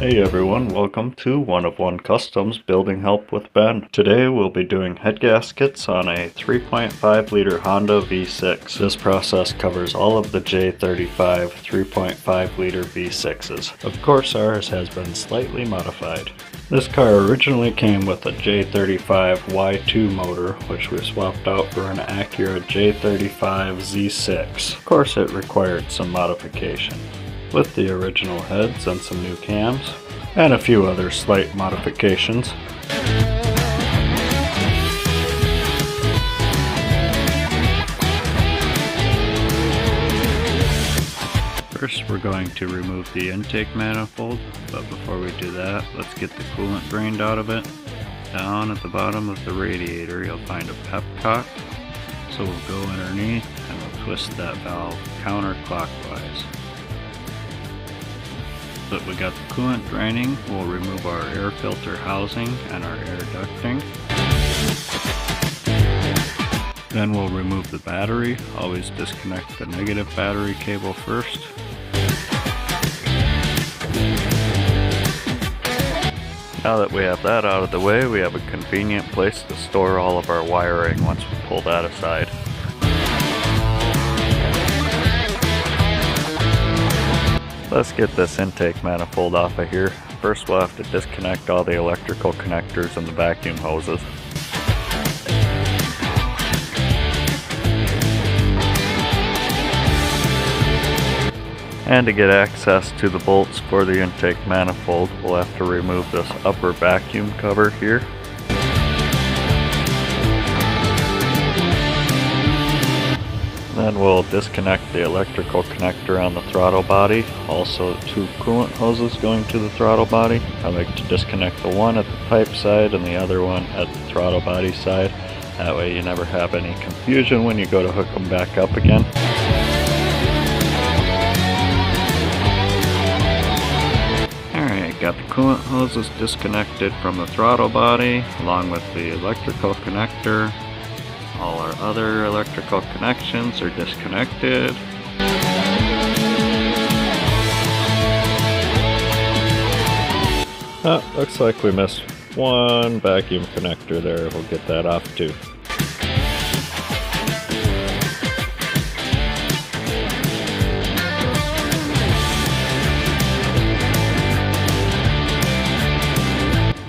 Hey everyone, welcome to One of One Customs Building Help with Ben. Today we'll be doing head gaskets on a 3.5 liter Honda V6. This process covers all of the J35 3.5 liter V6s. Of course ours has been slightly modified. This car originally came with a J35 Y2 motor, which we swapped out for an Acura J35 Z6. Of course it required some modification, with the original heads and some new cams, and a few other slight modifications. First we're going to remove the intake manifold, but before we do that, let's get the coolant drained out of it. Down at the bottom of the radiator you'll find a pepcock, so we'll go underneath and we'll twist that valve counterclockwise. But we got the coolant draining, we'll remove our air filter housing and our air ducting. Then we'll remove the battery. Always disconnect the negative battery cable first. Now that we have that out of the way, we have a convenient place to store all of our wiring once we pull that aside. Let's get this intake manifold off of here. First we'll have to disconnect all the electrical connectors and the vacuum hoses. And to get access to the bolts for the intake manifold, we'll have to remove this upper vacuum cover here. Then we'll disconnect the electrical connector on the throttle body, also two coolant hoses going to the throttle body. I like to disconnect the one at the pipe side and the other one at the throttle body side. That way you never have any confusion when you go to hook them back up again. Alright, got the coolant hoses disconnected from the throttle body along with the electrical connector. All our other electrical connections are disconnected. Looks like we missed one vacuum connector there. We'll get that off too.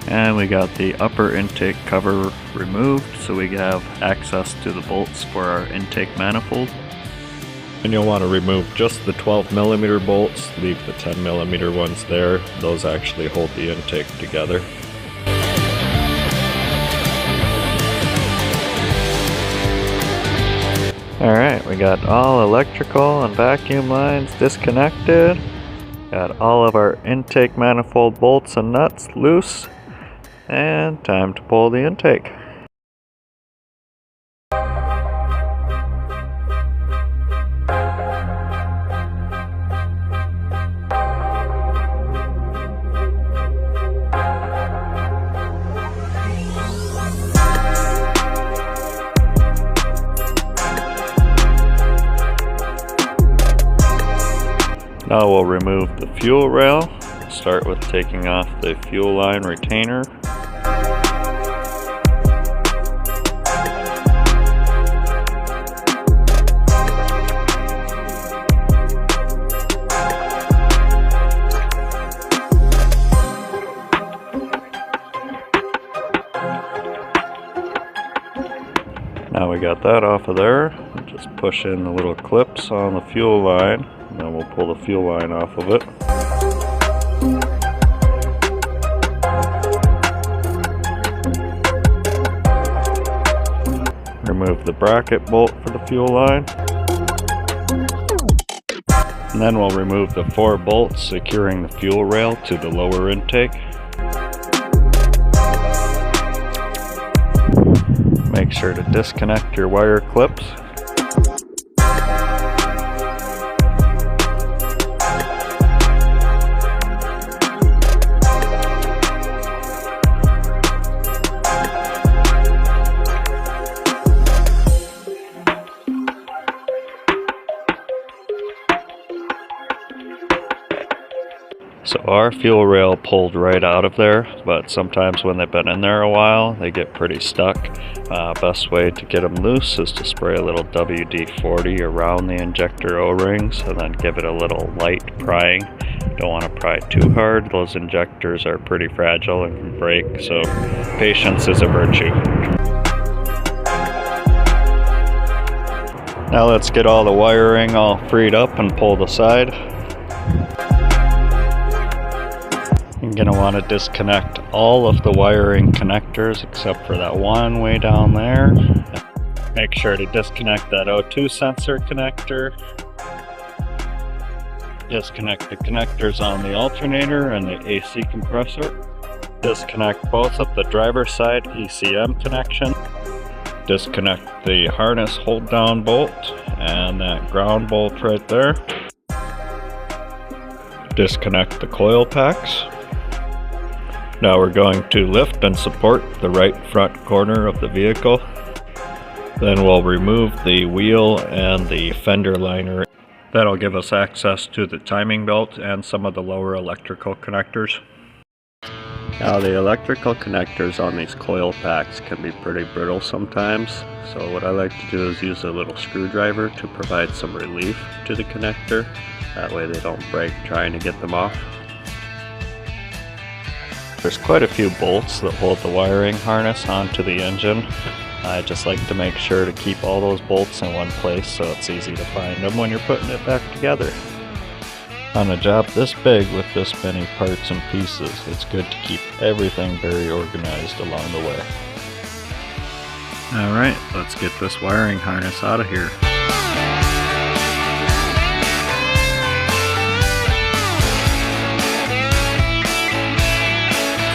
And we got the upper intake cover removed, so we have access to the bolts for our intake manifold. And you'll want to remove just the 12mm bolts, leave the 10mm ones there. Those actually hold the intake together. Alright, we got all electrical and vacuum lines disconnected. Got all of our intake manifold bolts and nuts loose. And time to pull the intake. Now we'll remove the fuel rail. Start with taking off the fuel line retainer. Now we got that off of there, just push in the little clips on the fuel line, and then we'll pull the fuel line off of it. Remove the bracket bolt for the fuel line. And then we'll remove the 4 bolts securing the fuel rail to the lower intake. Make sure to disconnect your wire clips. So our fuel rail pulled right out of there, but sometimes when they've been in there a while, they get pretty stuck. Best way to get them loose is to spray a little WD-40 around the injector O-rings and then give it a little light prying. Don't want to pry too hard. Those injectors are pretty fragile and can break, so patience is a virtue. Now let's get all the wiring all freed up and pulled aside. You're going to want to disconnect all of the wiring connectors except for that one way down there. Make sure to disconnect that O2 sensor connector. Disconnect the connectors on the alternator and the AC compressor. Disconnect both of the driver's side ECM connection. Disconnect the harness hold down bolt and that ground bolt right there. Disconnect the coil packs. Now we're going to lift and support the right front corner of the vehicle. Then we'll remove the wheel and the fender liner. That'll give us access to the timing belt and some of the lower electrical connectors. Now the electrical connectors on these coil packs can be pretty brittle sometimes, so what I like to do is use a little screwdriver to provide some relief to the connector. That way they don't break trying to get them off. There's quite a few bolts that hold the wiring harness onto the engine. I just like to make sure to keep all those bolts in one place so it's easy to find them when you're putting it back together. On a job this big with this many parts and pieces, it's good to keep everything very organized along the way. Alright, let's get this wiring harness out of here.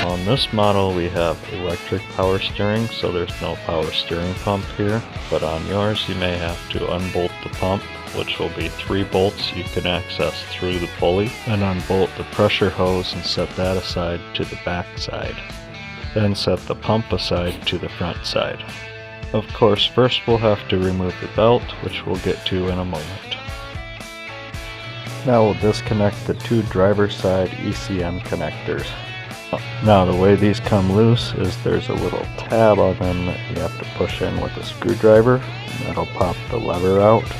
On this model we have electric power steering, so there's no power steering pump here, but on yours you may have to unbolt the pump, which will be 3 bolts you can access through the pulley, and unbolt the pressure hose and set that aside to the back side. Then set the pump aside to the front side. Of course, first we'll have to remove the belt, which we'll get to in a moment. Now we'll disconnect the 2 driver's side ECM connectors. Now the way these come loose is there's a little tab on them that you have to push in with a screwdriver. That'll pop the lever out,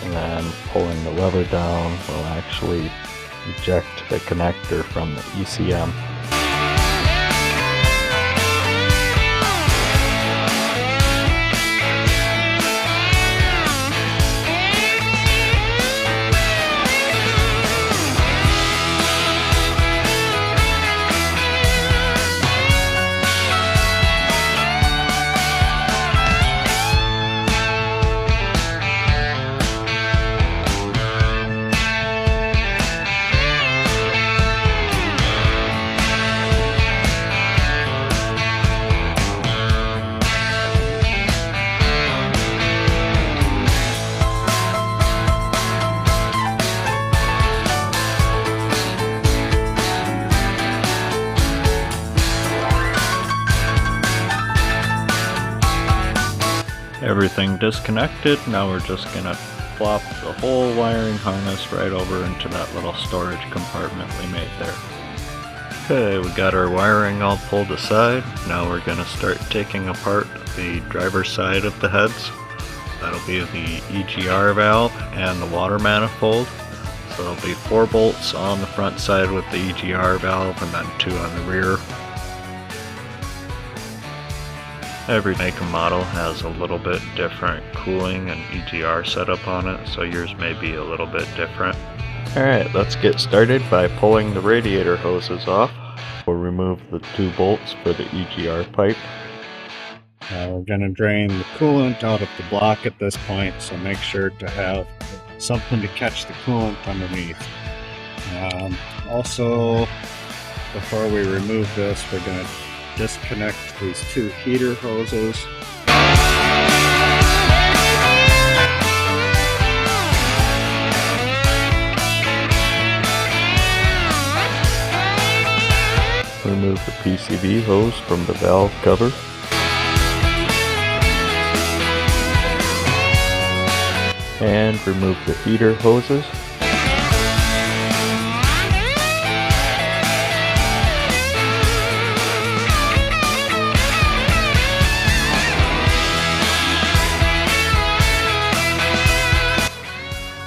and then pulling the lever down will actually eject the connector from the ECM. Everything disconnected, now we're just going to plop the whole wiring harness right over into that little storage compartment we made there. Okay, we got our wiring all pulled aside. Now we're going to start taking apart the driver's side of the heads. That'll be the EGR valve and the water manifold. So there'll be 4 bolts on the front side with the EGR valve and then 2 on the rear. Every make and model has a little bit different cooling and EGR setup on it, so yours may be a little bit different. Alright, let's get started by pulling the radiator hoses off. We'll remove the 2 bolts for the EGR pipe. We're going to drain the coolant out of the block at this point, so make sure to have something to catch the coolant underneath. Also, before we remove this, we're going to disconnect these 2 heater hoses. Remove the PCV hose from the valve cover. And remove the heater hoses.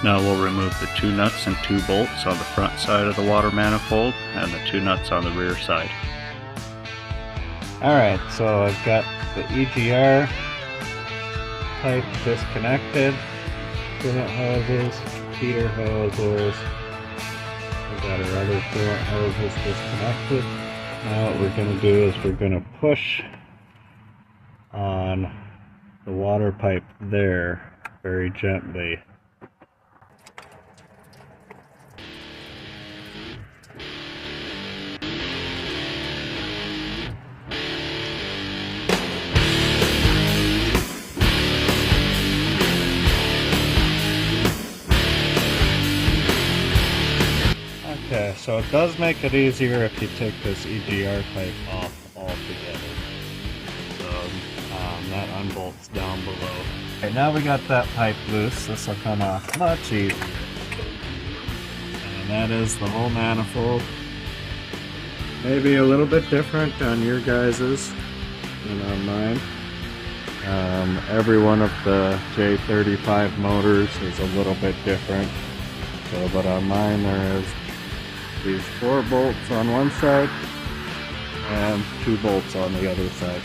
Now we'll remove the 2 nuts and 2 bolts on the front side of the water manifold and the 2 nuts on the rear side. Alright, so I've got the EGR pipe disconnected, coolant hoses, heater hoses, we've got our other coolant hoses disconnected. Now what we're going to do is we're going to push on the water pipe there very gently. Okay, so it does make it easier if you take this EGR pipe off altogether. So that unbolts down below. Okay, now we got that pipe loose. This will come off much easier. And that is the whole manifold. Maybe a little bit different on your guys's than on mine. Every one of the J35 motors is a little bit different. So, but on mine there is these 4 bolts on one side and 2 bolts on the other side.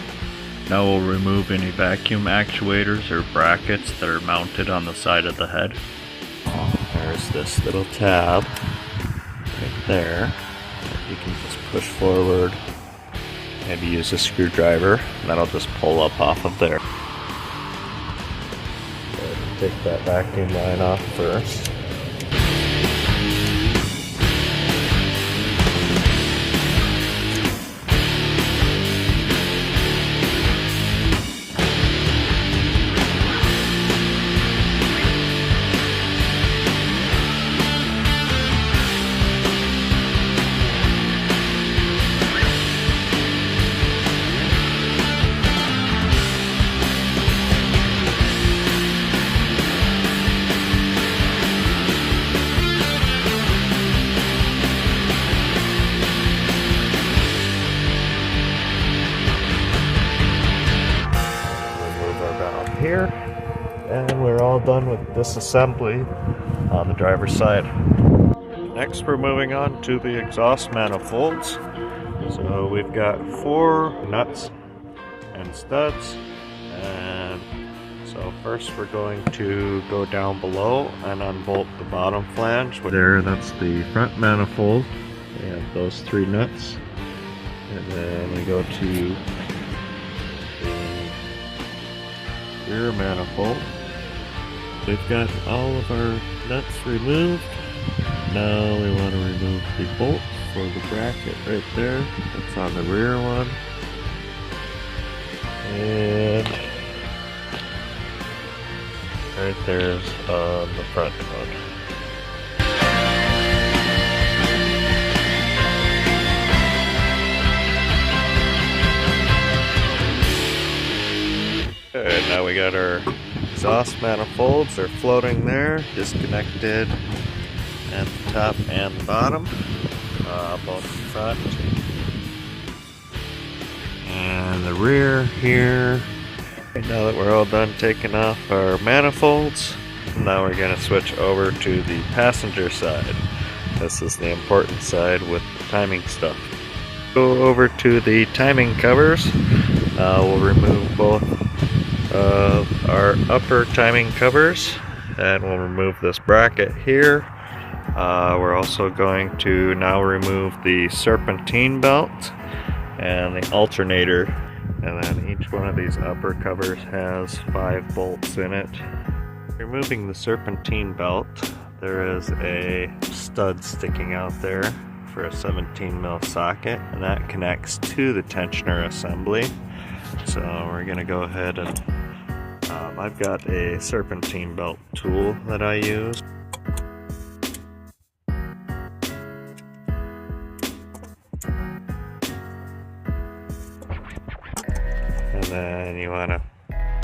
Now we'll remove any vacuum actuators or brackets that are mounted on the side of the head. There's this little tab right there that you can just push forward, maybe use a screwdriver, and that'll just pull up off of there. Take that vacuum line off first. Here, and we're all done with disassembly on the driver's side. Next we're moving on to the exhaust manifolds. So we've got 4 nuts and studs, and so first we're going to go down below and unbolt the bottom flange. There, that's the front manifold. We have those 3 nuts, and then we go to rear manifold. We've got all of our nuts removed. Now we want to remove the bolt for the bracket right there. That's on the rear one. And right there's on the front one. Okay, now we got our exhaust manifolds. They're floating there, disconnected at the top and the bottom, both the front and the rear here. And now that we're all done taking off our manifolds, now we're going to switch over to the passenger side. This is the important side with the timing stuff. Go over to the timing covers. We'll remove both our upper timing covers, and we'll remove this bracket here. We're also going to now remove the serpentine belt and the alternator, and then each one of these upper covers has 5 bolts in it. Removing the serpentine belt, there is a stud sticking out there for a 17mm socket, and that connects to the tensioner assembly. So we're going to go ahead and I've got a serpentine belt tool that I use. And then you want to,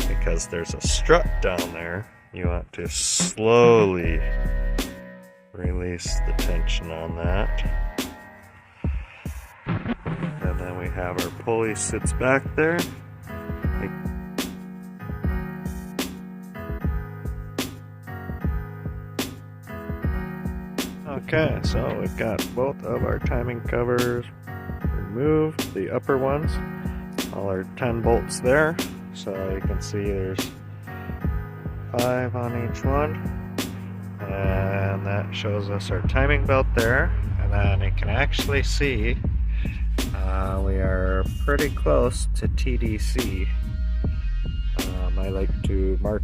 because there's a strut down there, you want to slowly release the tension on that. And then we have our pulley sits back there. Okay, so we've got both of our timing covers removed, the upper ones, all our 10 bolts there. So you can see there's 5 on each one, and that shows us our timing belt there. And then you can actually see we are pretty close to TDC. I like to mark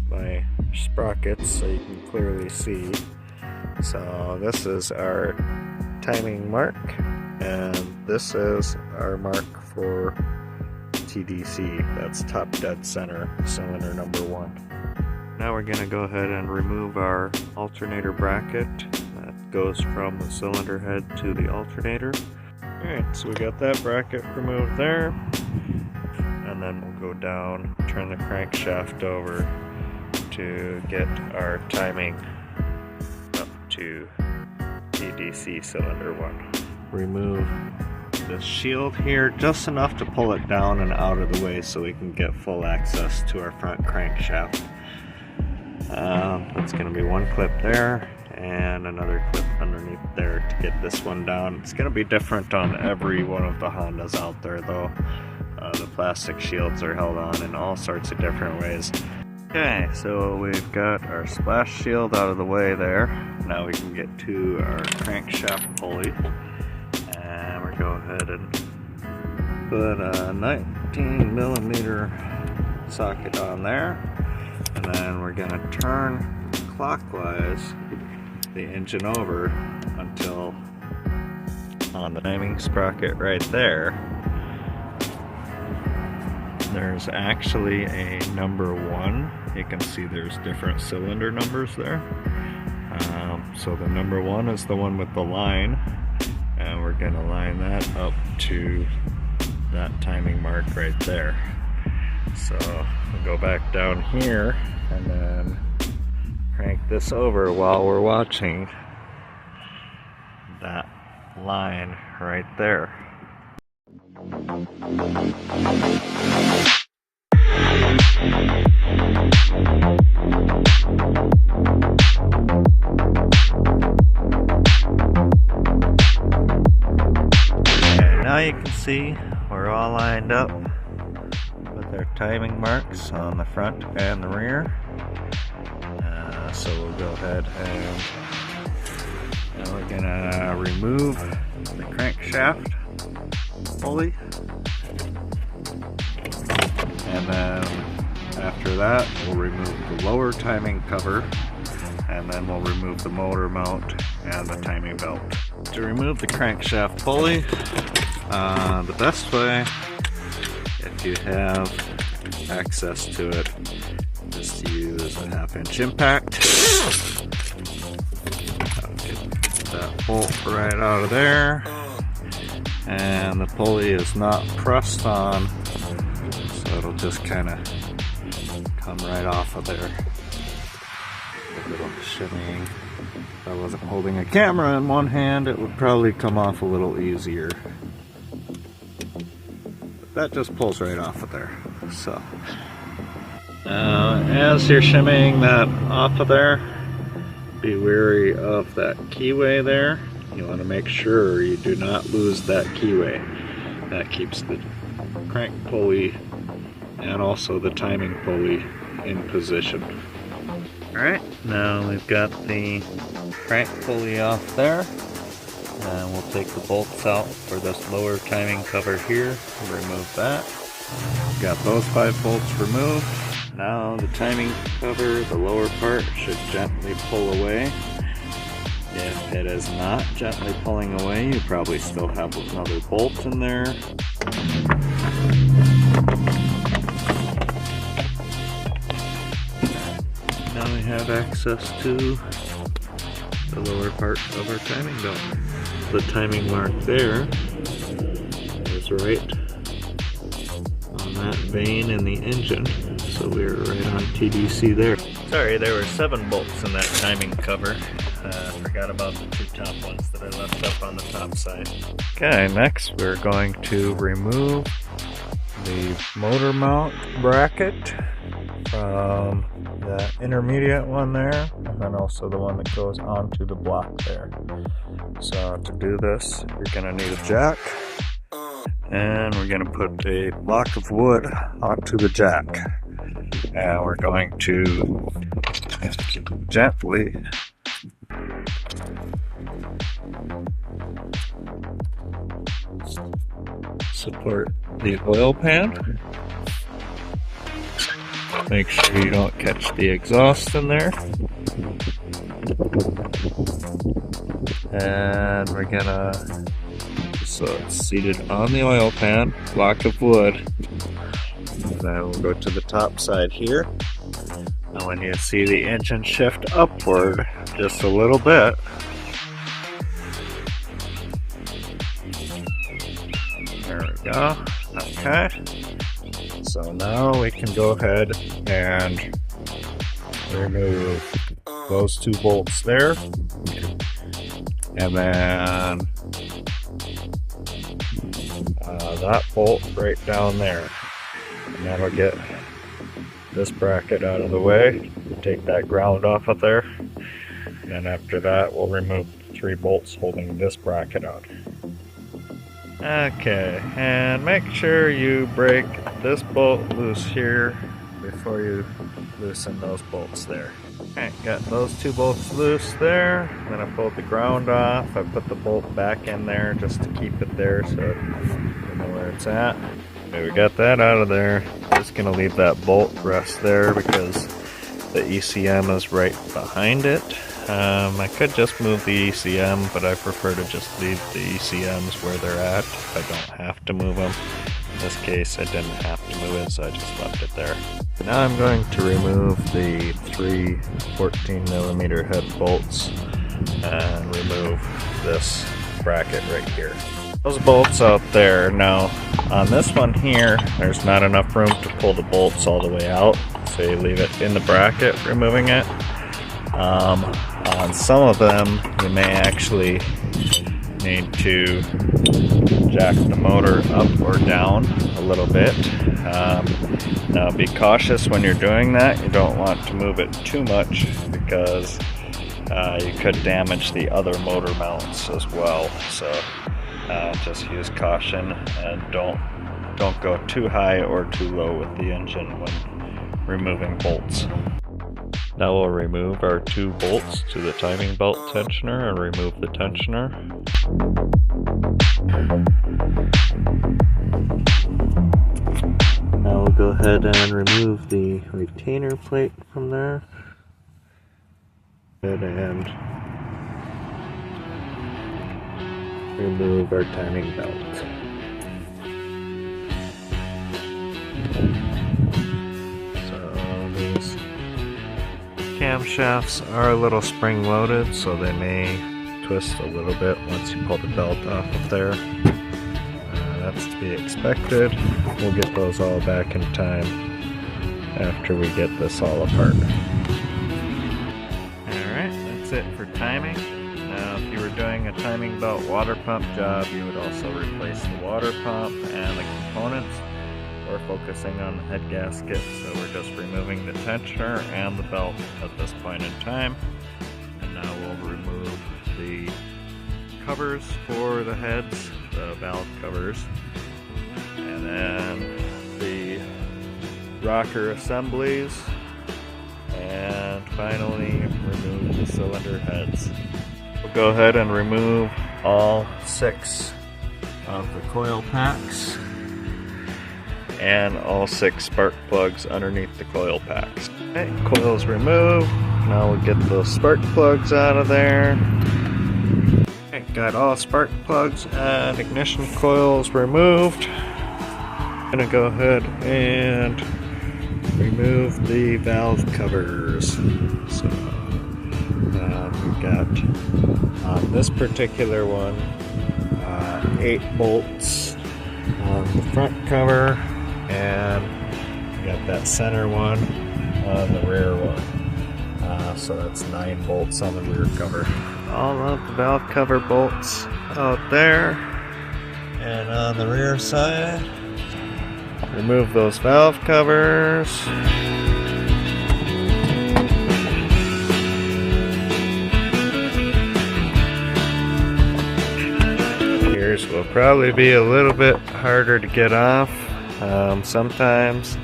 my sprockets so you can clearly see. So this is our timing mark, and this is our mark for TDC. That's top dead center, cylinder number 1. Now we're going to go ahead and remove our alternator bracket that goes from the cylinder head to the alternator. Alright, so we got that bracket removed there, and then we'll go down, turn the crankshaft over to get our timing up to TDC cylinder 1. Remove the shield here just enough to pull it down and out of the way so we can get full access to our front crankshaft. That's going to be one clip there and another clip underneath there to get this one down. It's going to be different on every one of the Hondas out there though. The plastic shields are held on in all sorts of different ways. Okay, so we've got our splash shield out of the way there. Now we can get to our crankshaft pulley. And we'll go ahead and put a 19mm socket on there. And then we're going to turn clockwise the engine over until on the timing sprocket right there, there's actually a number 1. You can see there's different cylinder numbers there. So the number 1 is the one with the line, and we're going to line that up to that timing mark right there. So we'll go back down here and then crank this over while we're watching that line right there. And now you can see we're all lined up with our timing marks on the front and the rear. So we'll go ahead and now we're gonna remove the crankshaft pulley, and then after that we'll remove the lower timing cover, and then we'll remove the motor mount and the timing belt. To remove the crankshaft pulley, the best way, if you have access to it, is to use a 1/2" impact. Get that bolt right out of there, and the pulley is not pressed on, so it'll just kind of come right off of there. A little shimmying. If I wasn't holding a camera in one hand, it would probably come off a little easier. But that just pulls right off of there. So as you're shimmying that off of there, be wary of that keyway there. You want to make sure you do not lose that keyway. That keeps the crank pulley and also the timing pulley in position. Alright, now we've got the crank pulley off there, and we'll take the bolts out for this lower timing cover here. Remove that. We've got those 5 bolts removed. Now the timing cover, the lower part, should gently pull away. If it is not gently pulling away, you probably still have another bolt in there. Now we have access to the lower part of our timing belt. The timing mark there is right on that vein in the engine, so we're right on TDC there. Sorry, there were 7 bolts in that timing cover. Forgot about the 2 top ones that I left up on the top side. Okay, next we're going to remove the motor mount bracket from the intermediate one there, and then also the one that goes onto the block there. So to do this, you're gonna need a jack, and we're gonna put a block of wood onto the jack, and we're going to gently support the oil pan. Make sure you don't catch the exhaust in there. And we're gonna, so it's seated on the oil pan, block of wood. And then we'll go to the top side here. And when you see the engine shift upward just a little bit, there we go. Okay. So now we can go ahead and remove those two bolts there. And then that bolt right down there. And that'll get this bracket out of the way. Take that ground off of there. And then after that, we'll remove 3 bolts holding this bracket out. Okay, and make sure you break this bolt loose here before you loosen those bolts there. Okay, got those 2 bolts loose there. Then I pulled the ground off. I put the bolt back in there just to keep it there so you know where it's at. Okay, we got that out of there. Just gonna leave that bolt rest there because the ECM is right behind it. I could just move the ECM, but I prefer to just leave the ECMs where they're at if I don't have to move them. In this case, I didn't have to move it, so I just left it there. Now I'm going to remove the 3 14mm head bolts and remove this bracket right here. Those bolts out there. Now, on this one here, there's not enough room to pull the bolts all the way out, so you leave it in the bracket, removing it. On some of them, you may actually need to jack the motor up or down a little bit. Now be cautious when you're doing that. You don't want to move it too much because you could damage the other motor mounts as well. So just use caution and don't go too high or too low with the engine when removing bolts. Now we'll remove our 2 bolts to the timing belt tensioner and remove the tensioner. Now we'll go ahead and remove the retainer plate from there. And remove our timing belt. Camshafts are a little spring loaded, so they may twist a little bit once you pull the belt off of there. That's to be expected. We'll get those all back in time after we get this all apart. Alright, that's it for timing. Now if you were doing a timing belt water pump job, you would also replace the water pump and the components. We're focusing on the head gasket, so we're just removing the tensioner and the belt at this point in time. And now we'll remove the covers for the heads, the valve covers, and then the rocker assemblies, and finally remove the cylinder heads. We'll go ahead and remove all 6 of the coil packs and all 6 spark plugs underneath the coil packs. Okay, coils removed. Now we'll get those spark plugs out of there. Okay, got all spark plugs and ignition coils removed. Gonna go ahead and remove the valve covers. So we've got on this particular one 8 bolts on the front cover, and got that center one on the rear one. So that's 9 bolts on the rear cover. All of the valve cover bolts out there. And on the rear side, remove those valve covers. gears will probably be a little bit harder to get off. Sometimes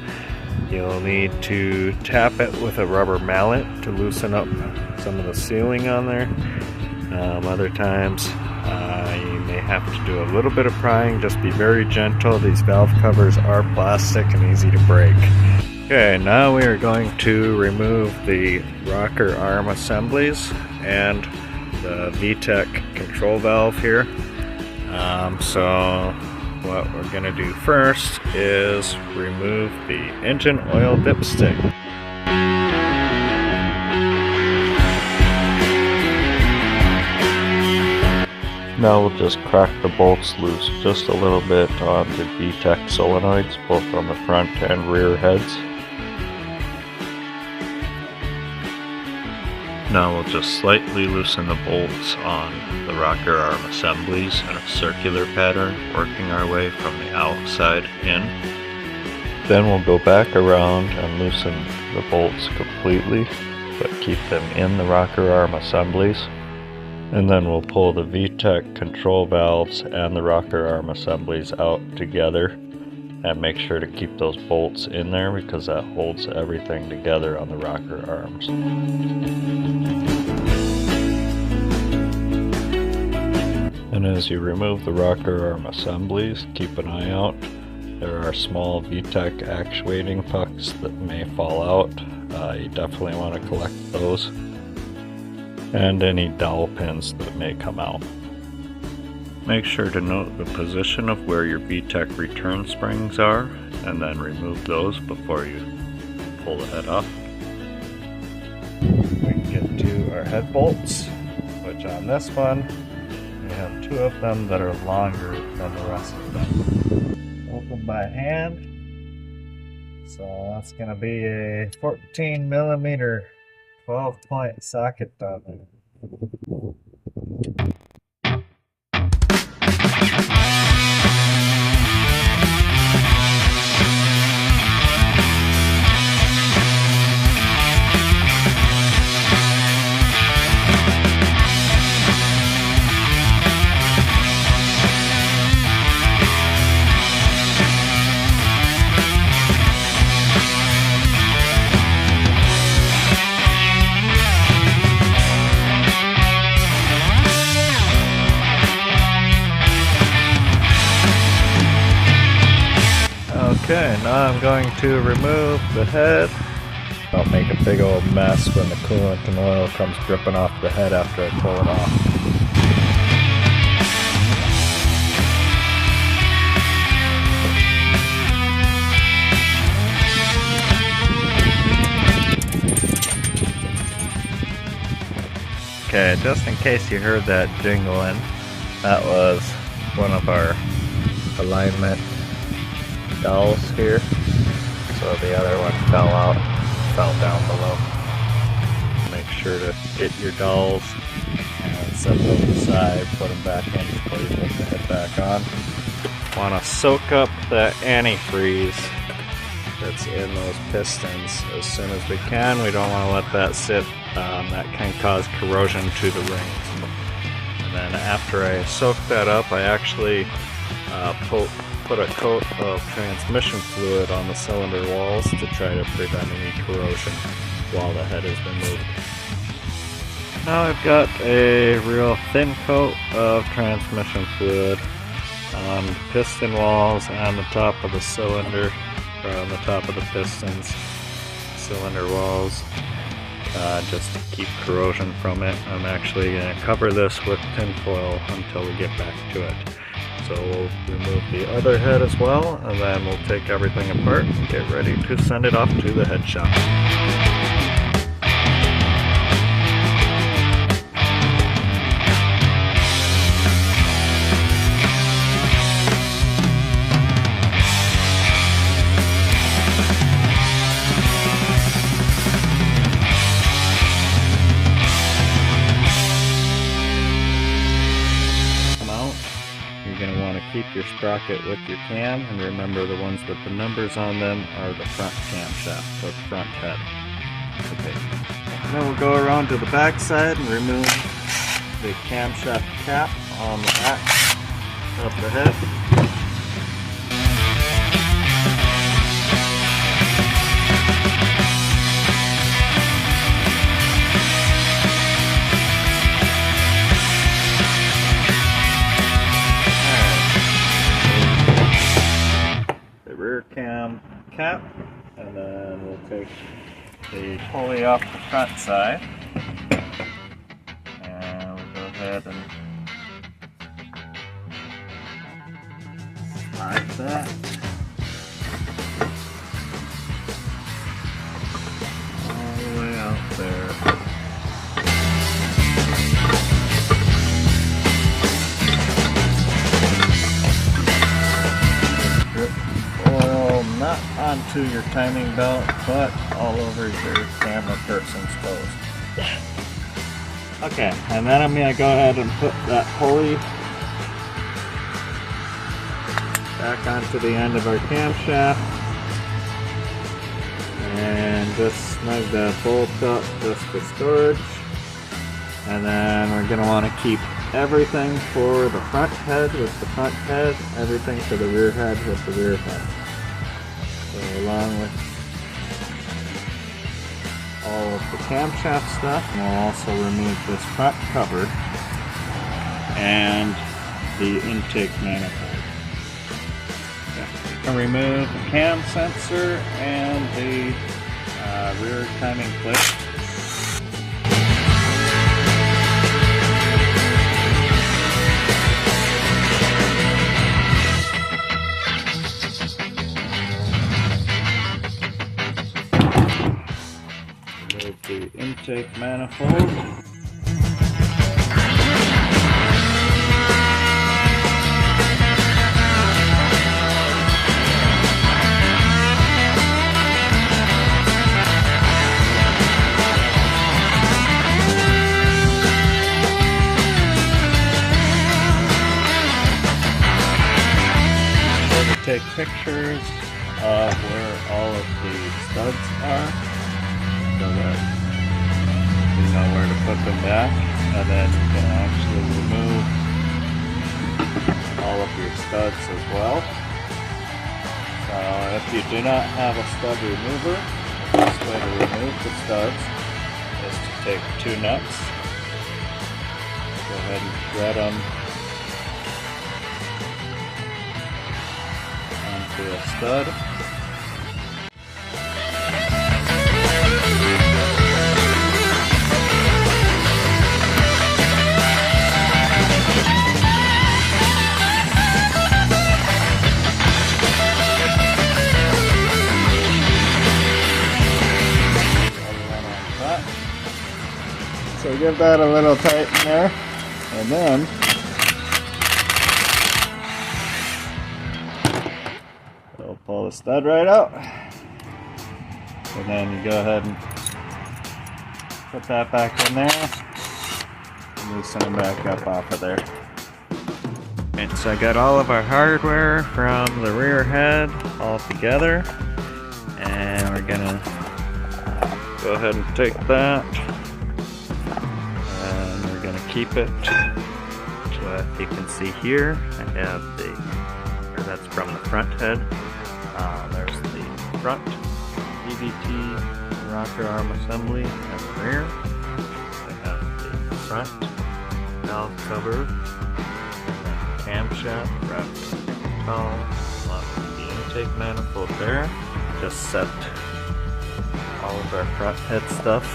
you'll need to tap it with a rubber mallet to loosen up some of the sealing on there. Other times you may have to do a little bit of prying. Just be very gentle. These valve covers are plastic and easy to break. Okay, now we are going to remove the rocker arm assemblies and the V-tec control valve here. So what we're going to do first is remove the engine oil dipstick. Now we'll just crack the bolts loose just a little bit on the V-tec solenoids, both on the front and rear heads. Now we'll just slightly loosen the bolts on the rocker arm assemblies in a circular pattern, working our way from the outside in. Then we'll go back around and loosen the bolts completely, but keep them in the rocker arm assemblies. And then we'll pull the V-tec control valves and the rocker arm assemblies out together and make sure to keep those bolts in there because that holds everything together on the rocker arms. And as you remove the rocker arm assemblies, keep an eye out. There are small V-tec actuating pucks that may fall out. You definitely want to collect those. And any dowel pins that may come out. Make sure to note the position of where your V-tec return springs are, and then remove those before you pull the head off. We can get to our head bolts, which on this one, we have two of them that are longer than the rest of them. Open by hand. So that's going to be a 14 millimeter 12-point socket on there. Okay, now I'm going to remove the head. Don't make a big old mess when the coolant and oil comes dripping off the head after I pull it off. Okay, just in case you heard that jingling, that was one of our alignment dowels here, so the other one fell down below. Make sure to get your dowels and set those aside, put them back in before you put the head back on. Want to soak up the antifreeze that's in those pistons as soon as we can. We don't want to let that sit. That can cause corrosion to the rings. And then after I soak that up, I actually put a coat of transmission fluid on the cylinder walls to try to prevent any corrosion while the head is removed. Now I've got a real thin coat of transmission fluid on the piston walls and the top of the cylinder, or on the top of the pistons, cylinder walls, just to keep corrosion from it. I'm actually going to cover this with tinfoil until we get back to it. So we'll remove the other head as well, and then we'll take everything apart and get ready to send it off to the head shop. Keep your sprocket with your cam, and remember the ones with the numbers on them are the front camshaft, or front head. Okay. Then we'll go around to the back side and remove the camshaft cap on the back. up the head. The rear cam cap, and then we'll take the pulley off the front side, and we'll go ahead and slide that all the way out there. Oil not onto your timing belt, but all over your camera person's toes. Okay, and then I'm going to go ahead and put that pulley back onto the end of our camshaft and just snug that bolt up just for storage. And then we're going to want to keep everything for the front head with the front head, everything for the rear head with the rear head. So along with all of the camshaft stuff, we'll also remove this front cover and the intake manifold. And remove the cam sensor and the rear timing clip. Remove the intake manifold. Take pictures of where all of the studs are so that you know where to put them back, and then you can actually remove all of your studs as well. So if you do not have a stud remover, the best way to remove the studs is to take two nuts, go ahead and thread them onto a stud. So give that a little tighten there, and then we'll pull the stud right out, and then you go ahead and put that back in there and loosen them back up off of there. And so I got all of our hardware from the rear head all together, and we're gonna go ahead and take that. Keep it. So if you can see here, I have that's from the front head. There's the front VVT rocker arm assembly and the rear. I have the front valve cover, and then the camshaft wrapped in towel, along with the intake manifold there. Just set all of our front head stuff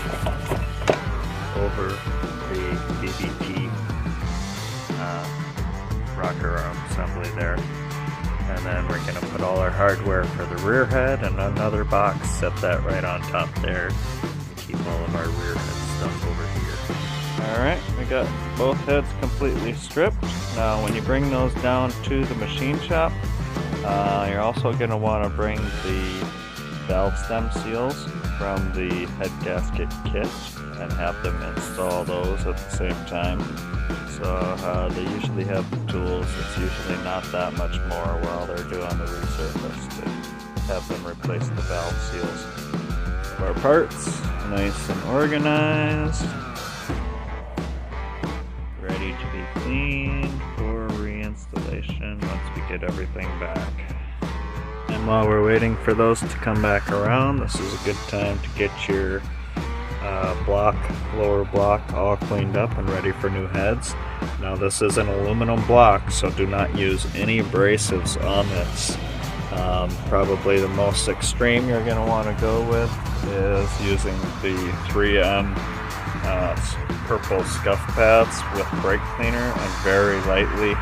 over the VVT rocker arm assembly there, and then we're going to put all our hardware for the rear head in another box, set that right on top there, and keep all of our rear head stuff over here. Alright, we got both heads completely stripped. Now when you bring those down to the machine shop, you're also going to want to bring the valve stem seals from the head gasket kit and have them install those at the same time. So they usually have the tools. It's usually not that much more while they're doing the resurface to have them replace the valve seals. Our parts, nice and organized, ready to be cleaned for reinstallation. installation once we get everything back. And while we're waiting for those to come back around, this is a good time to get your lower block all cleaned up and ready for new heads. Now this is an aluminum block, so do not use any abrasives on this. Probably the most extreme you're going to want to go with is using the 3M purple scuff pads with brake cleaner and very lightly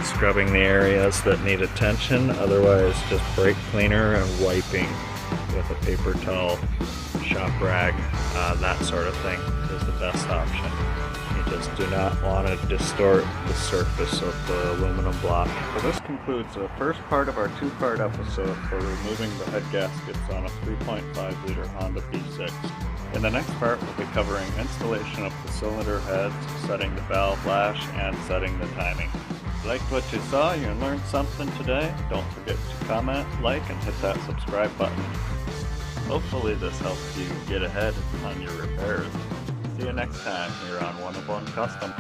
scrubbing the areas that need attention. Otherwise, just brake cleaner and wiping with a paper towel, shop rag, that sort of thing is the best option. You just do not want to distort the surface of the aluminum block. So this concludes the first part of our two-part episode for removing the head gaskets on a 3.5 liter Honda V-6. In the next part, we'll be covering installation of the cylinder heads, setting the valve lash, and setting the timing. If you liked what you saw, you learned something today, don't forget to comment, like, and hit that subscribe button. Hopefully this helps you get ahead on your repairs. See you next time here on One of One Custom.